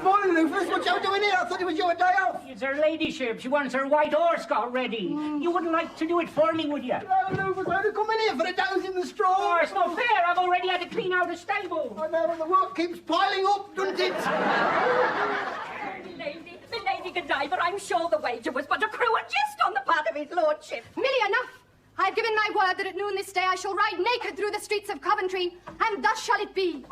Morning, Rufus. What you doing here? I thought it was your day off. It's her ladyship. She wants her white horse got ready. You wouldn't like to do it for me, would you? No, Rufus, I had to come in here for a douse in the straw. Oh, it's not fair. I've already had to clean out the stable. I know, and the work keeps piling up, doesn't it? The Lady Godiva, I'm sure the wager was but a cruel jest on the part of his lordship. Millie, enough! I have given my word that at noon this day I shall ride naked through the streets of Coventry, and thus shall it be.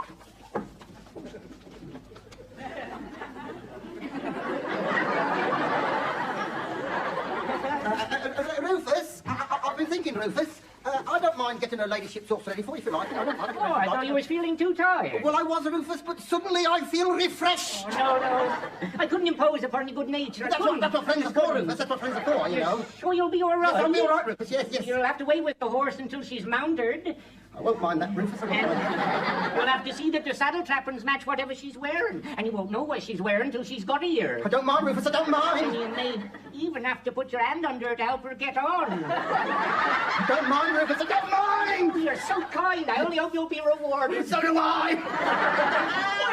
Rufus, I've been thinking, Rufus. I don't mind getting her ladyship's horse ready for you if you like. I don't mind. I thought you was feeling too tired. Well, I was, Rufus, but suddenly I feel refreshed. Oh, no. I couldn't impose upon your good nature. That's what friends are for, Rufus. That's what friends are for, you know. Sure you'll be all right. Yes, I'll be all right, Rufus. Yes. You'll have to wait with the horse until she's mounted. I won't mind that, Rufus. We'll have to see that the saddle trappings match whatever she's wearing. And you won't know what she's wearing till she's got here. I don't mind, Rufus. I don't mind. And you may even have to put your hand under her to help her get on. I don't mind, Rufus. I don't mind. You're so kind. I only hope you'll be rewarded. So do I.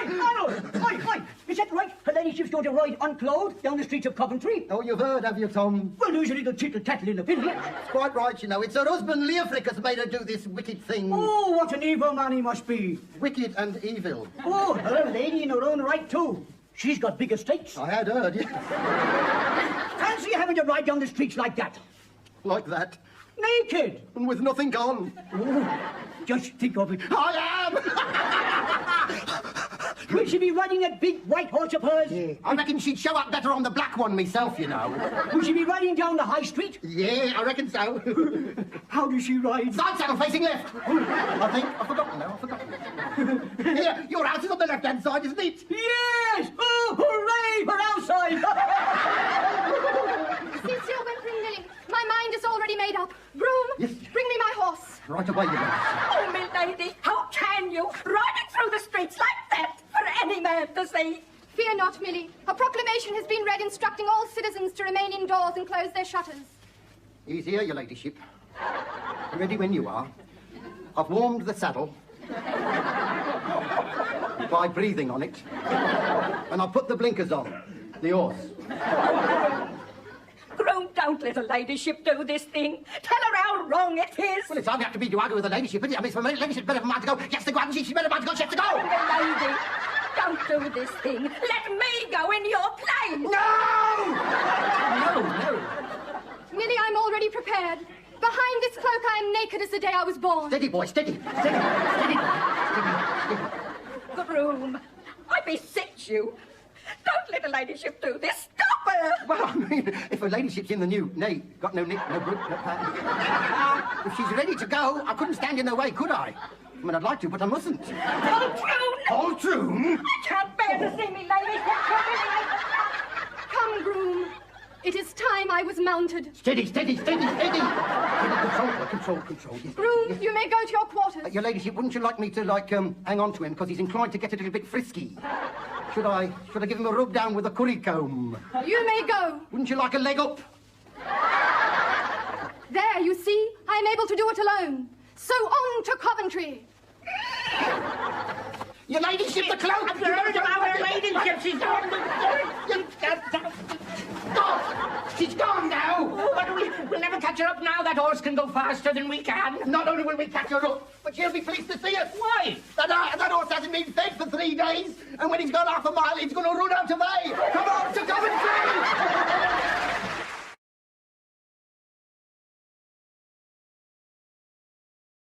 Arnold! Oi! Is that right? Her ladyship's going to ride unclothed down the streets of Coventry? Oh, you've heard, have you, Tom? Well, there's a little tittle-tattle in the village. It's quite right, you know. It's her husband, Leofric, has made her do this wicked thing. Oh, what an evil man he must be. Wicked and evil. Oh, her a lady in her own right, too. She's got big estates. I had heard, yeah. Fancy having to ride down the streets like that. Like that. Naked. And with nothing on. Oh, just think of it. I am! Will she be riding that big white horse of hers? Yeah. I reckon she'd show up better on the black one myself, you know. Will she be riding down the high street? Yeah, I reckon so. How does she ride? Side saddle facing left. I think. I've forgotten now. Here, your house is on the left-hand side, isn't it? Yes! Oh, hooray for our side! Since you're whimpering, Millie, my mind is already made up. Groom, Yes. bring me my horse. Right away, you go. Oh, my lady, how can you ride it through the streets like that for any man to see? Fear not, Millie. A proclamation has been read instructing all citizens to remain indoors and close their shutters. Easier, your ladyship. Ready when you are. I've warmed the saddle by breathing on it, and I've put the blinkers on. The horse. Groom, don't let her ladyship do this thing. Tell her how wrong it is. Well, it's hardly have to be to argue with the ladyship, is it? I mean, if the ladyship's better for man to go, she has to go, and she's better for man to go, she has to go. Oh, lady, don't do this thing. Let me go in your place. No! No. Millie, I'm already prepared. Behind this cloak, I am naked as the day I was born. Steady, boy, steady. Groom, I beseech you. Don't let her ladyship do this. Stop her. Well, I mean, if her ladyship's in the new, nay, got no nick, no brook, no pad. If she's ready to go, I couldn't stand in her way, could I? I mean, I'd like to, but I mustn't. Poltroon! Poltroon? I can't bear to see me ladyship. Come, groom. It is time I was mounted. Steady. Control. Yes. Groom, you may go to your quarters. Your ladyship, wouldn't you like me to, hang on to him, because he's inclined to get a little bit frisky? Should I give him a rub down with a curry comb? You may go. Wouldn't you like a leg up? There, you see, I am able to do it alone. So on to Coventry. Your ladyship, the cloak! I've heard about her ladyship. She's gone. Stop! She's gone now! But we'll never catch her up now. That horse can go faster than we can. Not only will we catch her up, but she'll be pleased to see us. Why? That horse hasn't been fed for 3 days, and when he's gone half a mile, he's going to run out of hay. Come on to Coventry!